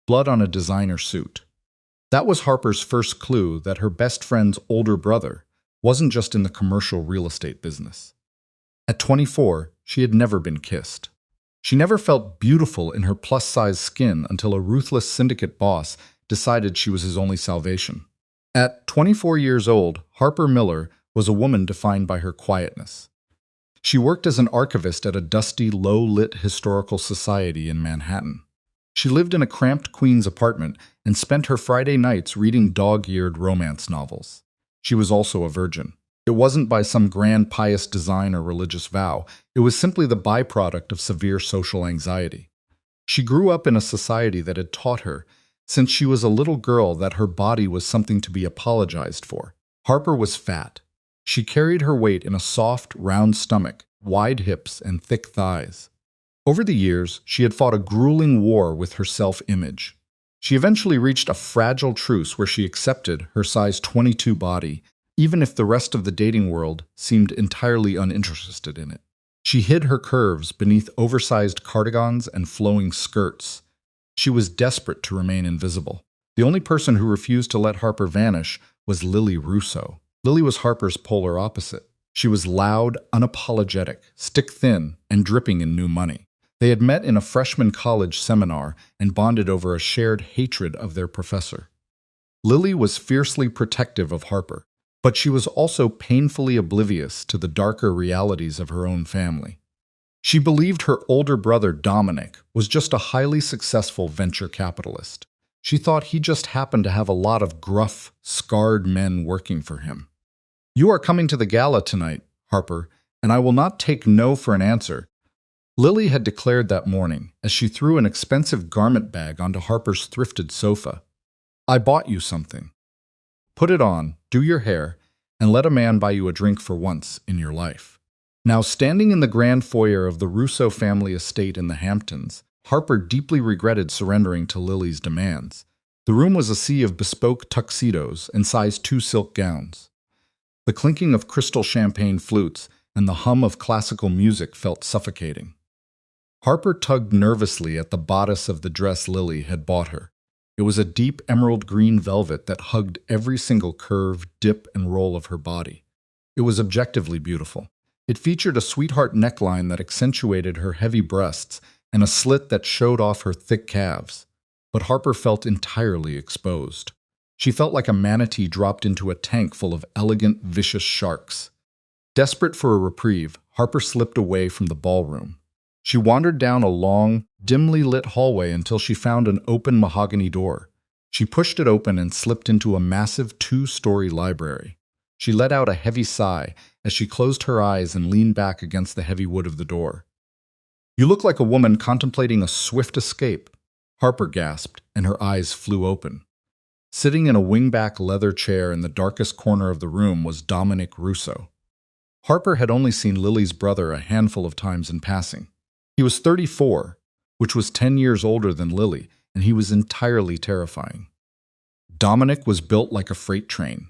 blood on a designer suit. That was Harper's first clue that her best friend's older brother wasn't just in the commercial real estate business. At 24, she had never been kissed. She never felt beautiful in her plus-size skin until a ruthless syndicate boss decided she was his only salvation. At 24 years old, Harper Miller was a woman defined by her quietness. She worked as an archivist at a dusty, low-lit historical society in Manhattan. She lived in a cramped Queens apartment and spent her Friday nights reading dog-eared romance novels. She was also a virgin. It wasn't by some grand pious design or religious vow. It was simply the byproduct of severe social anxiety. She grew up in a society that had taught her, since she was a little girl, that her body was something to be apologized for. Harper was fat. She carried her weight in a soft, round stomach, wide hips, and thick thighs. Over the years, she had fought a grueling war with her self-image. She eventually reached a fragile truce where she accepted her size 22 body, even if the rest of the dating world seemed entirely uninterested in it. She hid her curves beneath oversized cardigans and flowing skirts. She was desperate to remain invisible. The only person who refused to let Harper vanish was Lily Russo. Lily was Harper's polar opposite. She was loud, unapologetic, stick-thin, and dripping in new money. They had met in a freshman college seminar and bonded over a shared hatred of their professor. Lily was fiercely protective of Harper, but she was also painfully oblivious to the darker realities of her own family. She believed her older brother, Dominic, was just a highly successful venture capitalist. She thought he just happened to have a lot of gruff, scarred men working for him. "You are coming to the gala tonight, Harper, and I will not take no for an answer," Lily had declared that morning as she threw an expensive garment bag onto Harper's thrifted sofa. "I bought you something. Put it on, do your hair, and let a man buy you a drink for once in your life." Now, standing in the grand foyer of the Russo family estate in the Hamptons, Harper deeply regretted surrendering to Lily's demands. The room was a sea of bespoke tuxedos and size 2 silk gowns. The clinking of crystal champagne flutes and the hum of classical music felt suffocating. Harper tugged nervously at the bodice of the dress Lily had bought her. It was a deep emerald green velvet that hugged every single curve, dip, and roll of her body. It was objectively beautiful. It featured a sweetheart neckline that accentuated her heavy breasts and a slit that showed off her thick calves. But Harper felt entirely exposed. She felt like a manatee dropped into a tank full of elegant, vicious sharks. Desperate for a reprieve, Harper slipped away from the ballroom. She wandered down a long, dimly lit hallway until she found an open mahogany door. She pushed it open and slipped into a massive 2-story library. She let out a heavy sigh as she closed her eyes and leaned back against the heavy wood of the door. "You look like a woman contemplating a swift escape," Harper gasped, and her eyes flew open. Sitting in a wingback leather chair in the darkest corner of the room was Dominic Russo. Harper had only seen Lily's brother a handful of times in passing. He was 34, which was 10 years older than Lily, and he was entirely terrifying. Dominic was built like a freight train.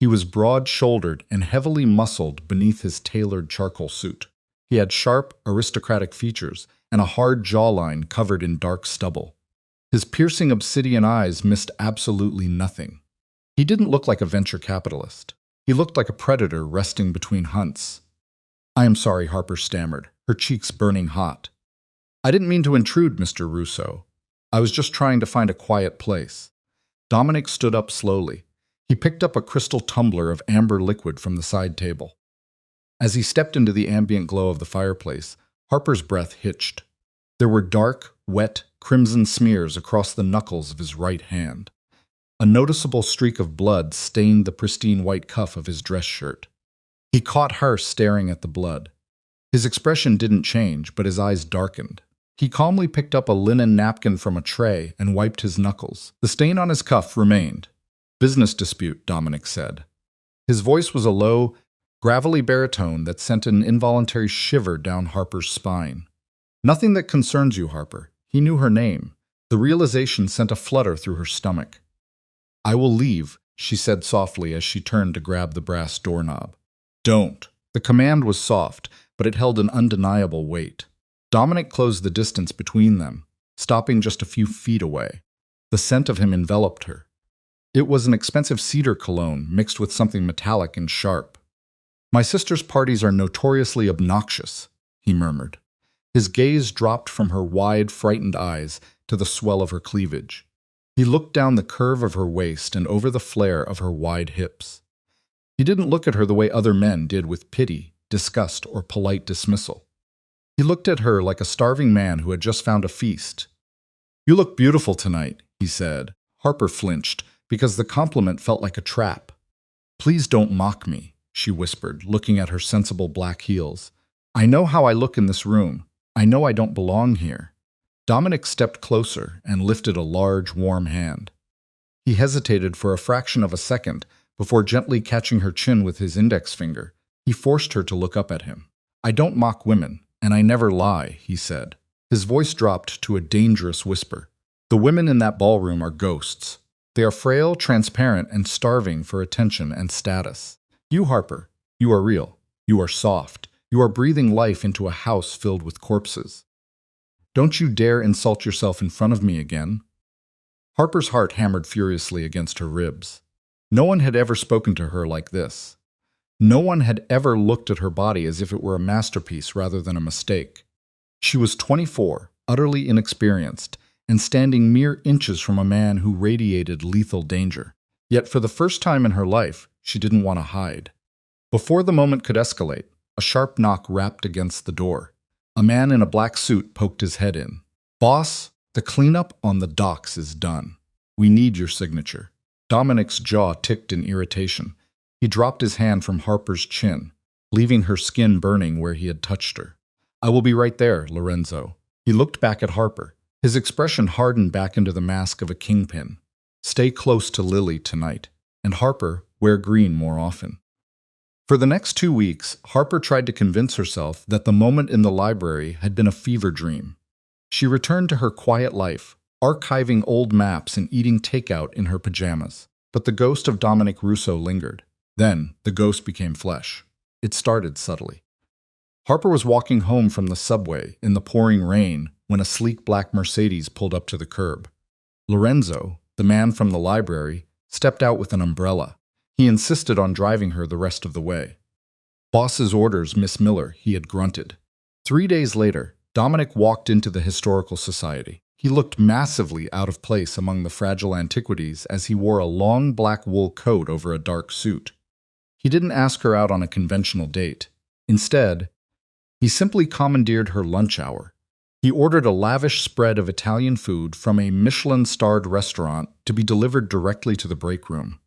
He was broad-shouldered and heavily muscled beneath his tailored charcoal suit. He had sharp, aristocratic features and a hard jawline covered in dark stubble. His piercing obsidian eyes missed absolutely nothing. He didn't look like a venture capitalist. He looked like a predator resting between hunts. "I am sorry," Harper stammered, her cheeks burning hot. "I didn't mean to intrude, Mr. Russo. I was just trying to find a quiet place." Dominic stood up slowly. He picked up a crystal tumbler of amber liquid from the side table. As he stepped into the ambient glow of the fireplace, Harper's breath hitched. There were dark, wet, crimson smears across the knuckles of his right hand. A noticeable streak of blood stained the pristine white cuff of his dress shirt. He caught her staring at the blood. His expression didn't change, but his eyes darkened. He calmly picked up a linen napkin from a tray and wiped his knuckles. The stain on his cuff remained. "Business dispute," Dominic said. His voice was a low, gravelly baritone that sent an involuntary shiver down Harper's spine. "Nothing that concerns you, Harper." He knew her name. The realization sent a flutter through her stomach. "I will leave," she said softly as she turned to grab the brass doorknob. "Don't." The command was soft, but it held an undeniable weight. Dominic closed the distance between them, stopping just a few feet away. The scent of him enveloped her. It was an expensive cedar cologne mixed with something metallic and sharp. "My sister's parties are notoriously obnoxious," he murmured. His gaze dropped from her wide, frightened eyes to the swell of her cleavage. He looked down the curve of her waist and over the flare of her wide hips. He didn't look at her the way other men did, with pity, disgust, or polite dismissal. He looked at her like a starving man who had just found a feast. "You look beautiful tonight," he said. Harper flinched, because the compliment felt like a trap. "Please don't mock me," she whispered, looking at her sensible black heels. "I know how I look in this room. I know I don't belong here." Dominic stepped closer and lifted a large, warm hand. He hesitated for a fraction of a second before gently catching her chin with his index finger. He forced her to look up at him. "I don't mock women, and I never lie," he said. His voice dropped to a dangerous whisper. "The women in that ballroom are ghosts. They are frail, transparent, and starving for attention and status. You, Harper, you are real. You are soft. You are breathing life into a house filled with corpses. Don't you dare insult yourself in front of me again." Harper's heart hammered furiously against her ribs. No one had ever spoken to her like this. No one had ever looked at her body as if it were a masterpiece rather than a mistake. She was 24, utterly inexperienced, and standing mere inches from a man who radiated lethal danger. Yet for the first time in her life, she didn't want to hide. Before the moment could escalate, a sharp knock rapped against the door. A man in a black suit poked his head in. "Boss, the cleanup on the docks is done. We need your signature." Dominic's jaw ticked in irritation. He dropped his hand from Harper's chin, leaving her skin burning where he had touched her. "I will be right there, Lorenzo." He looked back at Harper. His expression hardened back into the mask of a kingpin. "Stay close to Lily tonight, and Harper, wear green more often." For the next 2 weeks, Harper tried to convince herself that the moment in the library had been a fever dream. She returned to her quiet life, archiving old maps and eating takeout in her pajamas. But the ghost of Dominic Russo lingered. Then, the ghost became flesh. It started subtly. Harper was walking home from the subway in the pouring rain when a sleek black Mercedes pulled up to the curb. Lorenzo, the man from the library, stepped out with an umbrella. He insisted on driving her the rest of the way. "Boss's orders, Miss Miller," he had grunted. 3 days later, Dominic walked into the Historical Society. He looked massively out of place among the fragile antiquities as he wore a long black wool coat over a dark suit. He didn't ask her out on a conventional date. Instead, he simply commandeered her lunch hour. He ordered a lavish spread of Italian food from a Michelin-starred restaurant to be delivered directly to the break room.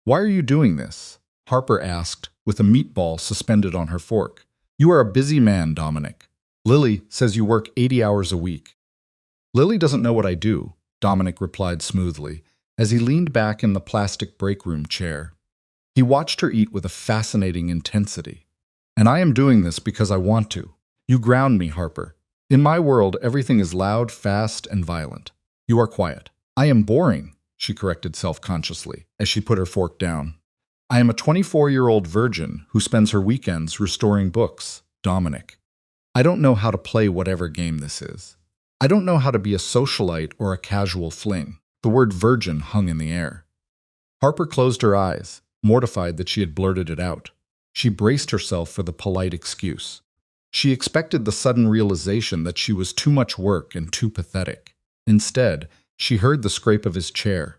"Why are you doing this?" Harper asked, with a meatball suspended on her fork. "You are a busy man, Dominic. Lily says you work 80 hours a week." "Lily doesn't know what I do," Dominic replied smoothly, as he leaned back in the plastic break room chair. He watched her eat with a fascinating intensity. "And I am doing this because I want to. You ground me, Harper. In my world, everything is loud, fast, and violent. You are quiet. I am boring," she corrected self-consciously, as she put her fork down. "I am a 24-year-old virgin who spends her weekends restoring books, Dominic. I don't know how to play whatever game this is. I don't know how to be a socialite or a casual fling." The word virgin hung in the air. Harper closed her eyes, mortified that she had blurted it out. She braced herself for the polite excuse. She expected the sudden realization that she was too much work and too pathetic. Instead, she heard the scrape of his chair.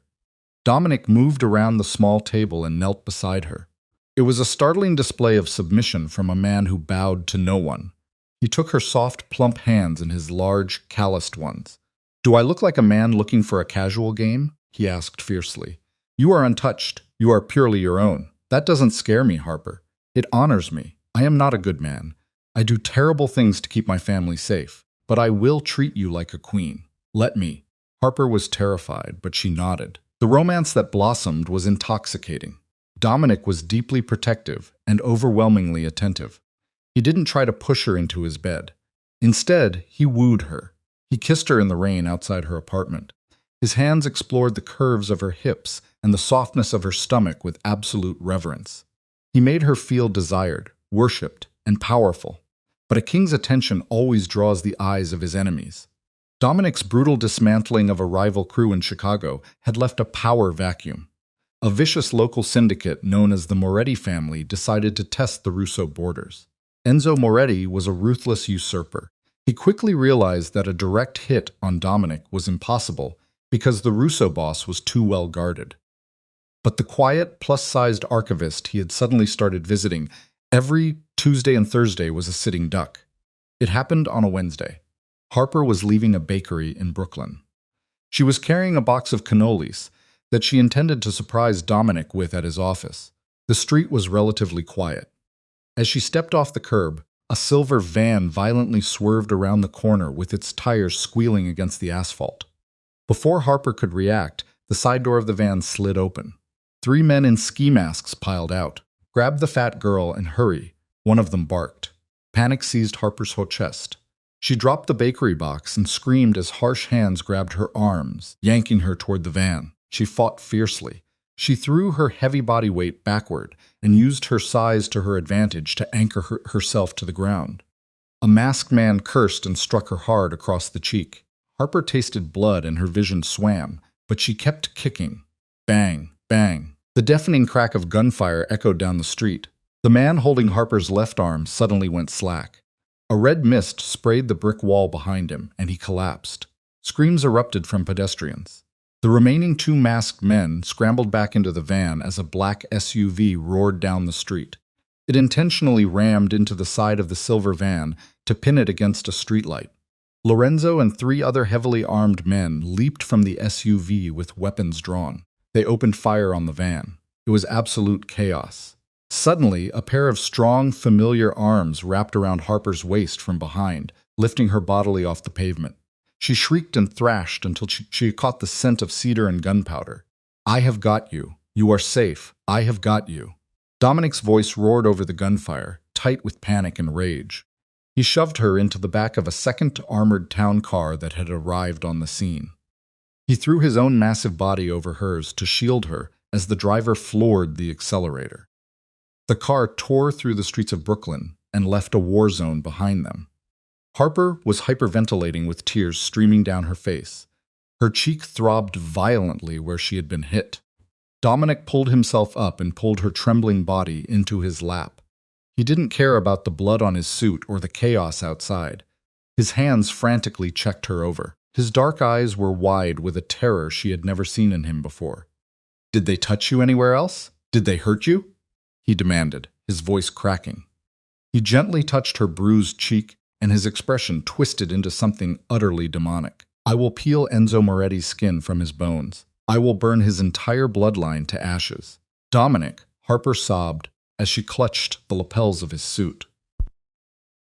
Dominic moved around the small table and knelt beside her. It was a startling display of submission from a man who bowed to no one. He took her soft, plump hands in his large, calloused ones. "Do I look like a man looking for a casual game?" he asked fiercely. "You are untouched. You are purely your own. That doesn't scare me, Harper. It honors me. I am not a good man. I do terrible things to keep my family safe, but I will treat you like a queen. Let me." Harper was terrified, but she nodded. The romance that blossomed was intoxicating. Dominic was deeply protective and overwhelmingly attentive. He didn't try to push her into his bed. Instead, he wooed her. He kissed her in the rain outside her apartment. His hands explored the curves of her hips and the softness of her stomach with absolute reverence. He made her feel desired, worshipped, and powerful. But a king's attention always draws the eyes of his enemies. Dominic's brutal dismantling of a rival crew in Chicago had left a power vacuum. A vicious local syndicate known as the Moretti family decided to test the Russo borders. Enzo Moretti was a ruthless usurper. He quickly realized that a direct hit on Dominic was impossible because the Russo boss was too well guarded. But the quiet, plus-sized archivist he had suddenly started visiting every Tuesday and Thursday was a sitting duck. It happened on a Wednesday. Harper was leaving a bakery in Brooklyn. She was carrying a box of cannolis that she intended to surprise Dominic with at his office. The street was relatively quiet. As she stepped off the curb, a silver van violently swerved around the corner with its tires squealing against the asphalt. Before Harper could react, the side door of the van slid open. 3 men in ski masks piled out. "Grab the fat girl and hurry," one of them barked. Panic seized Harper's whole chest. She dropped the bakery box and screamed as harsh hands grabbed her arms, yanking her toward the van. She fought fiercely. She threw her heavy body weight backward and used her size to her advantage to anchor herself to the ground. A masked man cursed and struck her hard across the cheek. Harper tasted blood and her vision swam, but she kept kicking. Bang, bang. The deafening crack of gunfire echoed down the street. The man holding Harper's left arm suddenly went slack. A red mist sprayed the brick wall behind him, and he collapsed. Screams erupted from pedestrians. The remaining 2 masked men scrambled back into the van as a black SUV roared down the street. It intentionally rammed into the side of the silver van to pin it against a streetlight. Lorenzo and 3 other heavily armed men leaped from the SUV with weapons drawn. They opened fire on the van. It was absolute chaos. Suddenly, a pair of strong, familiar arms wrapped around Harper's waist from behind, lifting her bodily off the pavement. She shrieked and thrashed until she caught the scent of cedar and gunpowder. "I have got you. You are safe. I have got you." Dominic's voice roared over the gunfire, tight with panic and rage. He shoved her into the back of a second armored town car that had arrived on the scene. He threw his own massive body over hers to shield her as the driver floored the accelerator. The car tore through the streets of Brooklyn and left a war zone behind them. Harper was hyperventilating with tears streaming down her face. Her cheek throbbed violently where she had been hit. Dominic pulled himself up and pulled her trembling body into his lap. He didn't care about the blood on his suit or the chaos outside. His hands frantically checked her over. His dark eyes were wide with a terror she had never seen in him before. "Did they touch you anywhere else? Did they hurt you?" he demanded, his voice cracking. He gently touched her bruised cheek, and his expression twisted into something utterly demonic. "I will peel Enzo Moretti's skin from his bones. I will burn his entire bloodline to ashes." "Dominic," Harper sobbed as she clutched the lapels of his suit.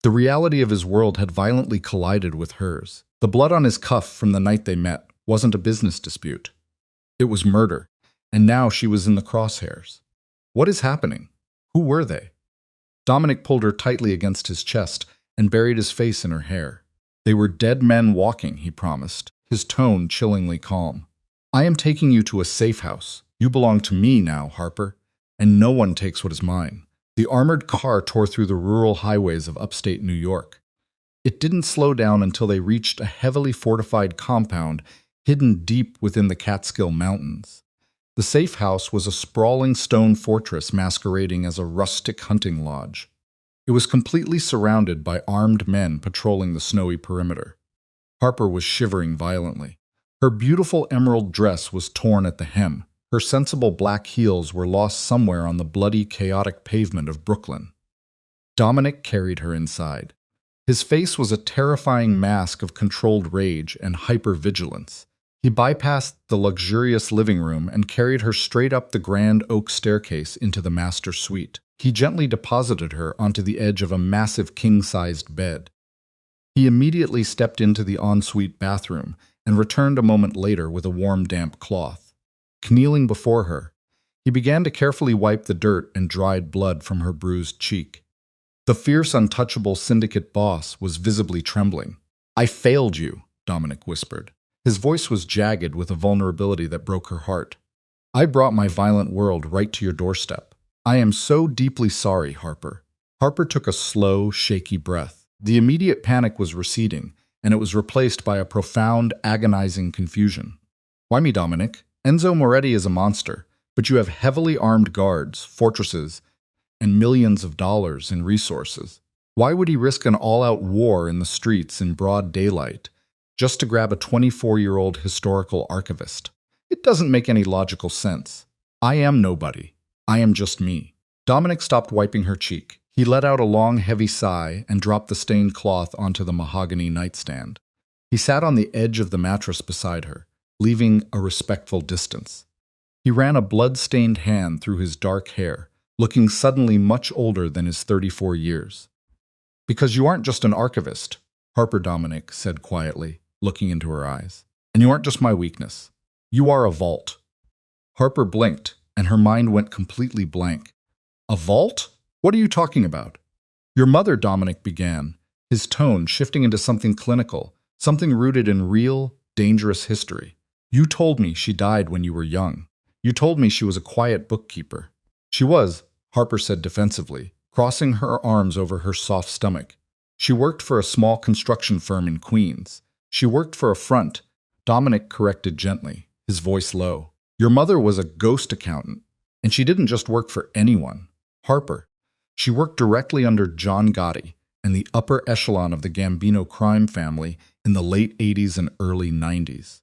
The reality of his world had violently collided with hers. The blood on his cuff from the night they met wasn't a business dispute. It was murder, and now she was in the crosshairs. What is happening? Who were they? Dominic pulled her tightly against his chest and buried his face in her hair. "They were dead men walking," he promised, his tone chillingly calm. "I am taking you to a safe house. You belong to me now, Harper, and no one takes what is mine." The armored car tore through the rural highways of upstate New York. It didn't slow down until they reached a heavily fortified compound hidden deep within the Catskill Mountains. The safe house was a sprawling stone fortress masquerading as a rustic hunting lodge. It was completely surrounded by armed men patrolling the snowy perimeter. Harper was shivering violently. Her beautiful emerald dress was torn at the hem. Her sensible black heels were lost somewhere on the bloody, chaotic pavement of Brooklyn. Dominic carried her inside. His face was a terrifying mask of controlled rage and hypervigilance. He bypassed the luxurious living room and carried her straight up the grand oak staircase into the master suite. He gently deposited her onto the edge of a massive king-sized bed. He immediately stepped into the ensuite bathroom and returned a moment later with a warm, damp cloth. Kneeling before her, he began to carefully wipe the dirt and dried blood from her bruised cheek. The fierce, untouchable syndicate boss was visibly trembling. "I failed you," Dominic whispered. His voice was jagged with a vulnerability that broke her heart. "I brought my violent world right to your doorstep. I am so deeply sorry, Harper." Harper took a slow, shaky breath. The immediate panic was receding, and it was replaced by a profound, agonizing confusion. Why me, Dominic? Enzo Moretti is a monster, but you have heavily armed guards, fortresses, and millions of dollars in resources. Why would he risk an all-out war in the streets in broad daylight just to grab a 24-year-old historical archivist? It doesn't make any logical sense. I am nobody. I am just me. Dominic stopped wiping her cheek. He let out a long, heavy sigh and dropped the stained cloth onto the mahogany nightstand. He sat on the edge of the mattress beside her, leaving a respectful distance. He ran a blood-stained hand through his dark hair, looking suddenly much older than his 34 years. Because you aren't just an archivist, Harper, Dominic said quietly, looking into her eyes. And you aren't just my weakness. You are a vault. Harper blinked, and her mind went completely blank. A vault? What are you talking about? Your mother, Dominic began, his tone shifting into something clinical, something rooted in real, dangerous history. You told me she died when you were young. You told me she was a quiet bookkeeper. She was, Harper said defensively, crossing her arms over her soft stomach. She worked for a small construction firm in Queens. She worked for a front, Dominic corrected gently, his voice low. Your mother was a ghost accountant, and she didn't just work for anyone. Harper. She worked directly under John Gotti and the upper echelon of the Gambino crime family in the late 80s and early 90s.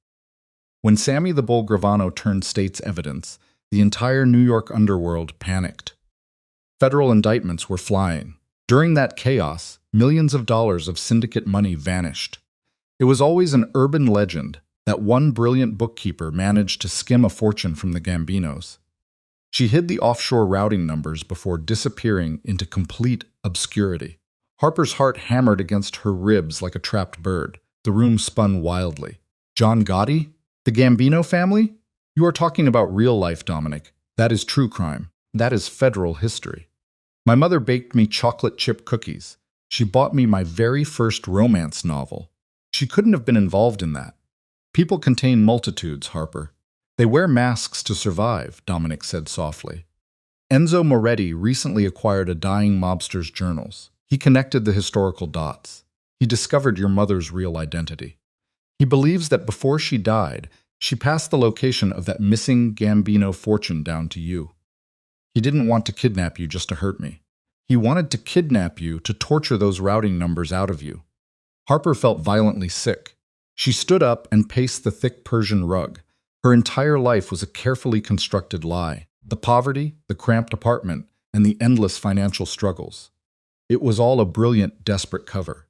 When Sammy the Bull Gravano turned state's evidence, the entire New York underworld panicked. Federal indictments were flying. During that chaos, millions of dollars of syndicate money vanished. It was always an urban legend that one brilliant bookkeeper managed to skim a fortune from the Gambinos. She hid the offshore routing numbers before disappearing into complete obscurity. Harper's heart hammered against her ribs like a trapped bird. The room spun wildly. John Gotti? The Gambino family? You are talking about real life, Dominic. That is true crime. That is federal history. My mother baked me chocolate chip cookies. She bought me my very first romance novel. She couldn't have been involved in that. People contain multitudes, Harper. They wear masks to survive, Dominic said softly. Enzo Moretti recently acquired a dying mobster's journals. He connected the historical dots. He discovered your mother's real identity. He believes that before she died, she passed the location of that missing Gambino fortune down to you. He didn't want to kidnap you just to hurt me. He wanted to kidnap you to torture those routing numbers out of you. Harper felt violently sick. She stood up and paced the thick Persian rug. Her entire life was a carefully constructed lie. The poverty, the cramped apartment, and the endless financial struggles. It was all a brilliant, desperate cover.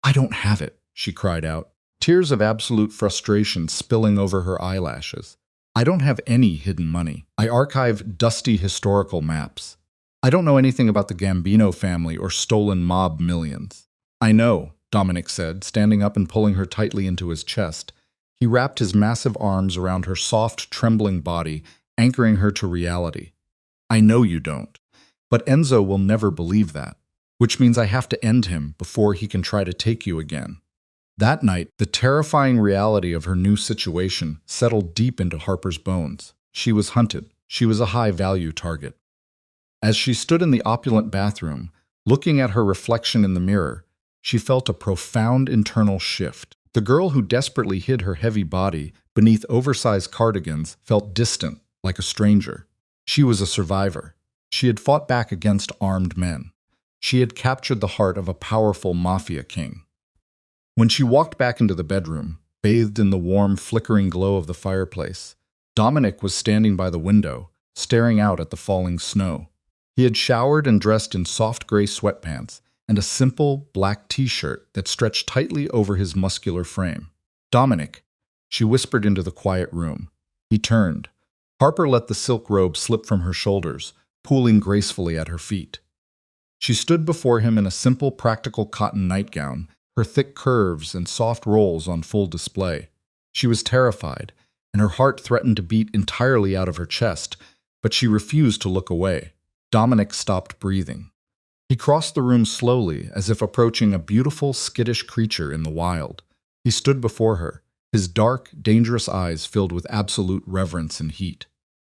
I don't have it, she cried out, tears of absolute frustration spilling over her eyelashes. I don't have any hidden money. I archive dusty historical maps. I don't know anything about the Gambino family or stolen mob millions. I know, Dominic said, standing up and pulling her tightly into his chest. He wrapped his massive arms around her soft, trembling body, anchoring her to reality. I know you don't. But Enzo will never believe that, which means I have to end him before he can try to take you again. That night, the terrifying reality of her new situation settled deep into Harper's bones. She was hunted. She was a high-value target. As she stood in the opulent bathroom, looking at her reflection in the mirror, she felt a profound internal shift. The girl who desperately hid her heavy body beneath oversized cardigans felt distant, like a stranger. She was a survivor. She had fought back against armed men. She had captured the heart of a powerful Mafia king. When she walked back into the bedroom, bathed in the warm, flickering glow of the fireplace, Dominic was standing by the window, staring out at the falling snow. He had showered and dressed in soft gray sweatpants and a simple black t-shirt that stretched tightly over his muscular frame. Dominic, she whispered into the quiet room. He turned. Harper let the silk robe slip from her shoulders, pooling gracefully at her feet. She stood before him in a simple, practical cotton nightgown, her thick curves and soft rolls on full display. She was terrified, and her heart threatened to beat entirely out of her chest, but she refused to look away. Dominic stopped breathing. He crossed the room slowly, as if approaching a beautiful, skittish creature in the wild. He stood before her, his dark, dangerous eyes filled with absolute reverence and heat.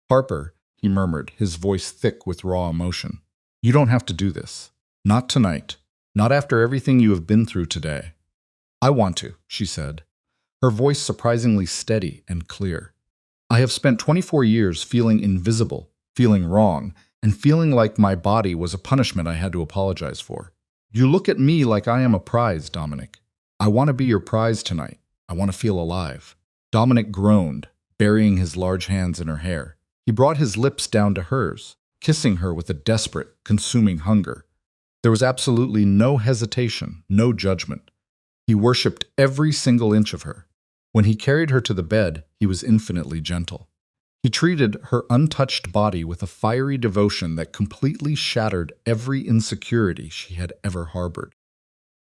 Harper, he murmured, his voice thick with raw emotion. You don't have to do this. Not tonight. Not after everything you have been through today. I want to, she said, her voice surprisingly steady and clear. I have spent 24 years feeling invisible, feeling wrong, and feeling like my body was a punishment I had to apologize for. You look at me like I am a prize, Dominic. I want to be your prize tonight. I want to feel alive. Dominic groaned, burying his large hands in her hair. He brought his lips down to hers, kissing her with a desperate, consuming hunger. There was absolutely no hesitation, no judgment. He worshipped every single inch of her. When he carried her to the bed, he was infinitely gentle. He treated her untouched body with a fiery devotion that completely shattered every insecurity she had ever harbored.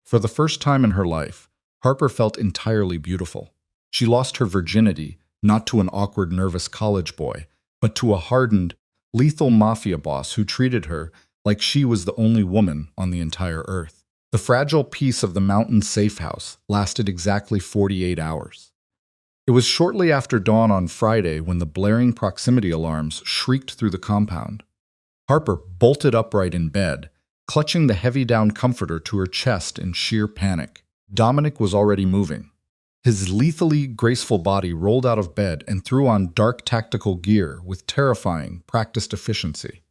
For the first time in her life, Harper felt entirely beautiful. She lost her virginity, not to an awkward, nervous college boy, but to a hardened, lethal mafia boss who treated her like she was the only woman on the entire earth. The fragile peace of the mountain safe house lasted exactly 48 hours. It was shortly after dawn on Friday when the blaring proximity alarms shrieked through the compound. Harper bolted upright in bed, clutching the heavy-down comforter to her chest in sheer panic. Dominic was already moving. His lethally graceful body rolled out of bed and threw on dark tactical gear with terrifying, practiced efficiency.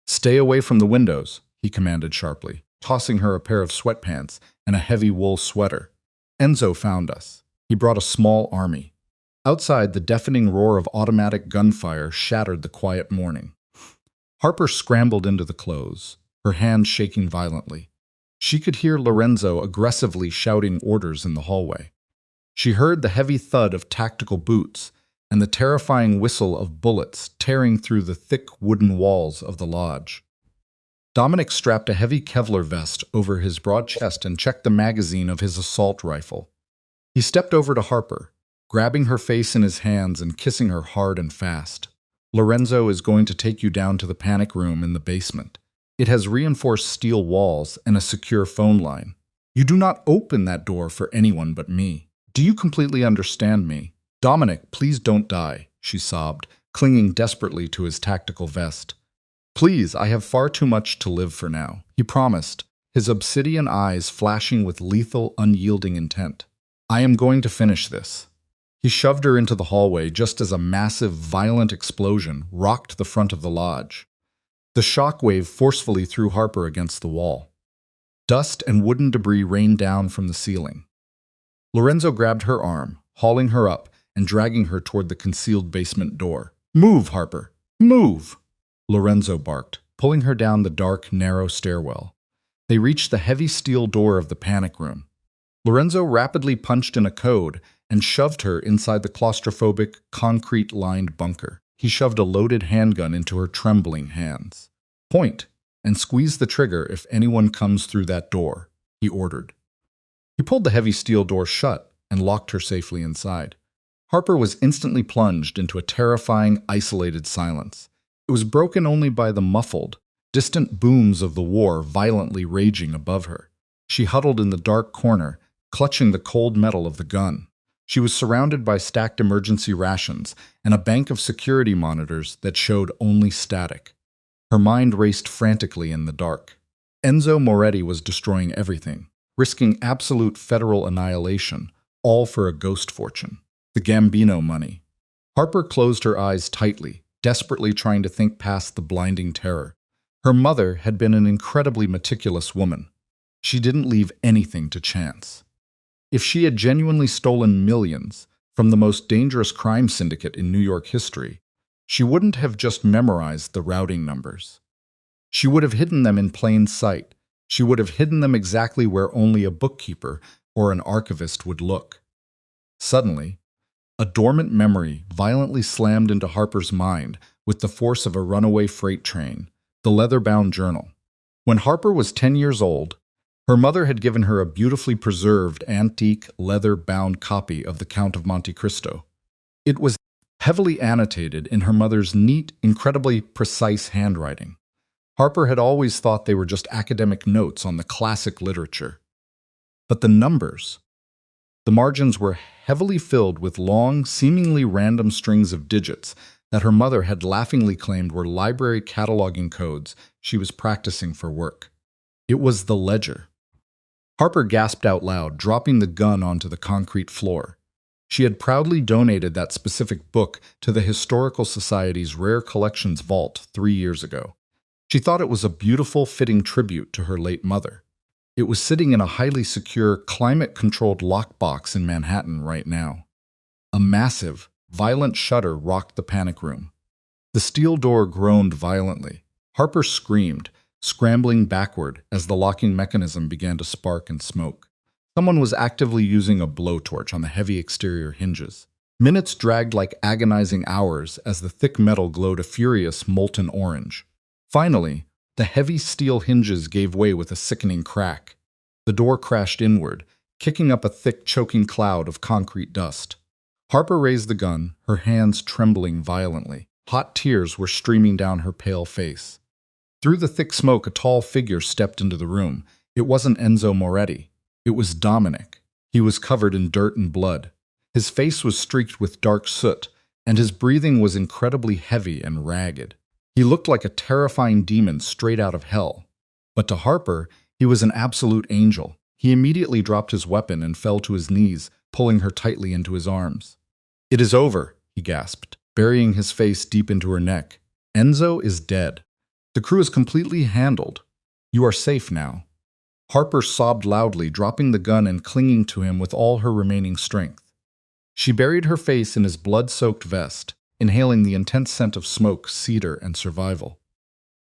"Stay away from the windows," he commanded sharply, tossing her a pair of sweatpants and a heavy wool sweater. Enzo found us. He brought a small army. Outside, the deafening roar of automatic gunfire shattered the quiet morning. Harper scrambled into the clothes, her hands shaking violently. She could hear Lorenzo aggressively shouting orders in the hallway. She heard the heavy thud of tactical boots and the terrifying whistle of bullets tearing through the thick wooden walls of the lodge. Dominic strapped a heavy Kevlar vest over his broad chest and checked the magazine of his assault rifle. He stepped over to Harper, grabbing her face in his hands and kissing her hard and fast. "Lorenzo is going to take you down to the panic room in the basement. It has reinforced steel walls and a secure phone line. You do not open that door for anyone but me. Do you completely understand me? Dominic, please don't die," she sobbed, clinging desperately to his tactical vest. "Please, I have far too much to live for now," he promised, his obsidian eyes flashing with lethal, unyielding intent. "I am going to finish this." He shoved her into the hallway just as a massive, violent explosion rocked the front of the lodge. The shock wave forcefully threw Harper against the wall. Dust and wooden debris rained down from the ceiling. Lorenzo grabbed her arm, hauling her up and dragging her toward the concealed basement door. "Move, Harper! Move!" Lorenzo barked, pulling her down the dark, narrow stairwell. They reached the heavy steel door of the panic room. Lorenzo rapidly punched in a code and shoved her inside the claustrophobic, concrete-lined bunker. He shoved a loaded handgun into her trembling hands. "Point, and squeeze the trigger if anyone comes through that door," he ordered. He pulled the heavy steel door shut and locked her safely inside. Harper was instantly plunged into a terrifying, isolated silence. It was broken only by the muffled, distant booms of the war violently raging above her. She huddled in the dark corner, clutching the cold metal of the gun. She was surrounded by stacked emergency rations and a bank of security monitors that showed only static. Her mind raced frantically in the dark. Enzo Moretti was destroying everything, risking absolute federal annihilation, all for a ghost fortune. The Gambino money. Harper closed her eyes tightly, desperately trying to think past the blinding terror. Her mother had been an incredibly meticulous woman. She didn't leave anything to chance. If she had genuinely stolen millions from the most dangerous crime syndicate in New York history, she wouldn't have just memorized the routing numbers. She would have hidden them in plain sight. She would have hidden them exactly where only a bookkeeper or an archivist would look. Suddenly, a dormant memory violently slammed into Harper's mind with the force of a runaway freight train, the leather-bound journal. When Harper was 10 years old, her mother had given her a beautifully preserved, antique, leather-bound copy of The Count of Monte Cristo. It was heavily annotated in her mother's neat, incredibly precise handwriting. Harper had always thought they were just academic notes on the classic literature. But the numbers, the margins were heavily filled with long, seemingly random strings of digits that her mother had laughingly claimed were library cataloging codes she was practicing for work. It was the ledger. Harper gasped out loud, dropping the gun onto the concrete floor. She had proudly donated that specific book to the Historical Society's Rare Collections vault 3 years ago. She thought it was a beautiful, fitting tribute to her late mother. It was sitting in a highly secure, climate-controlled lockbox in Manhattan right now. A massive, violent shudder rocked the panic room. The steel door groaned violently. Harper screamed, scrambling backward as the locking mechanism began to spark and smoke. Someone was actively using a blowtorch on the heavy exterior hinges. Minutes dragged like agonizing hours as the thick metal glowed a furious, molten orange. Finally, the heavy steel hinges gave way with a sickening crack. The door crashed inward, kicking up a thick, choking cloud of concrete dust. Harper raised the gun, her hands trembling violently. Hot tears were streaming down her pale face. Through the thick smoke, a tall figure stepped into the room. It wasn't Enzo Moretti. It was Dominic. He was covered in dirt and blood. His face was streaked with dark soot, and his breathing was incredibly heavy and ragged. He looked like a terrifying demon straight out of hell. But to Harper, he was an absolute angel. He immediately dropped his weapon and fell to his knees, pulling her tightly into his arms. "It is over," he gasped, burying his face deep into her neck. "Enzo is dead. The crew is completely handled. You are safe now." Harper sobbed loudly, dropping the gun and clinging to him with all her remaining strength. She buried her face in his blood-soaked vest, inhaling the intense scent of smoke, cedar, and survival.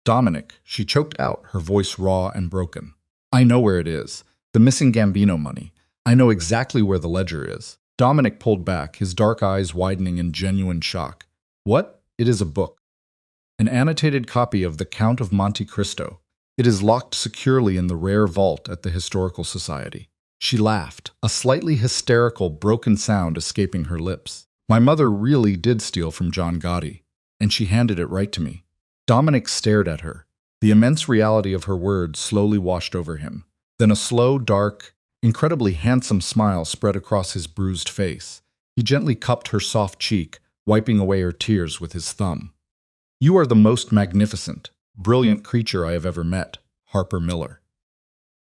"Dominic," she choked out, her voice raw and broken. "I know where it is. The missing Gambino money. I know exactly where the ledger is." Dominic pulled back, his dark eyes widening in genuine shock. "What? It is a book. An annotated copy of The Count of Monte Cristo. It is locked securely in the rare vault at the Historical Society." She laughed, a slightly hysterical, broken sound escaping her lips. "My mother really did steal from John Gotti, and she handed it right to me." Dominic stared at her. The immense reality of her words slowly washed over him. Then a slow, dark, incredibly handsome smile spread across his bruised face. He gently cupped her soft cheek, wiping away her tears with his thumb. "You are the most magnificent, brilliant creature I have ever met, Harper Miller."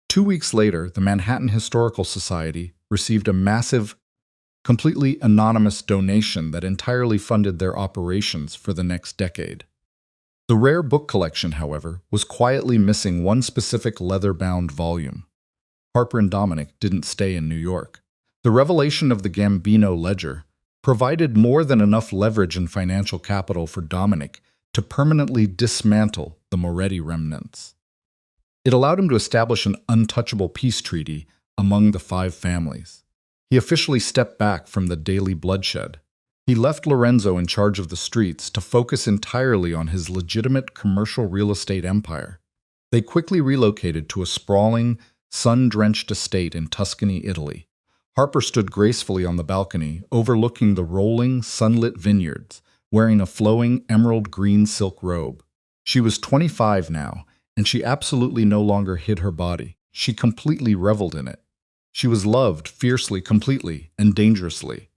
2 weeks later, the Manhattan Historical Society received a massive, completely anonymous donation that entirely funded their operations for the next decade. The rare book collection, however, was quietly missing one specific leather-bound volume. Harper and Dominic didn't stay in New York. The revelation of the Gambino ledger provided more than enough leverage and financial capital for Dominic to permanently dismantle the Moretti remnants. It allowed him to establish an untouchable peace treaty among the 5 families. He officially stepped back from the daily bloodshed. He left Lorenzo in charge of the streets to focus entirely on his legitimate commercial real estate empire. They quickly relocated to a sprawling, sun-drenched estate in Tuscany, Italy. Harper stood gracefully on the balcony, overlooking the rolling, sunlit vineyards, wearing a flowing emerald green silk robe. She was 25 now, and she absolutely no longer hid her body. She completely reveled in it. She was loved fiercely, completely, and dangerously.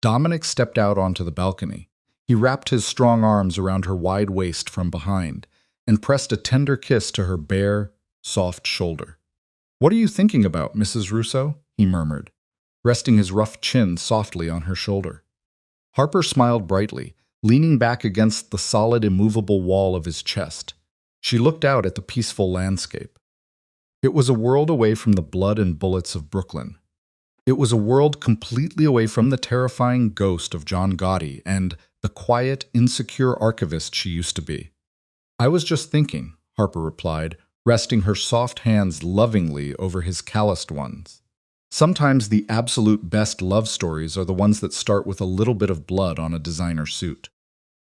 Dominic stepped out onto the balcony. He wrapped his strong arms around her wide waist from behind and pressed a tender kiss to her bare, soft shoulder. "What are you thinking about, Mrs. Russo?" he murmured, resting his rough chin softly on her shoulder. Harper smiled brightly, leaning back against the solid, immovable wall of his chest. She looked out at the peaceful landscape. It was a world away from the blood and bullets of Brooklyn. It was a world completely away from the terrifying ghost of John Gotti and the quiet, insecure archivist she used to be. "I was just thinking," Harper replied, resting her soft hands lovingly over his calloused ones. "Sometimes the absolute best love stories are the ones that start with a little bit of blood on a designer suit."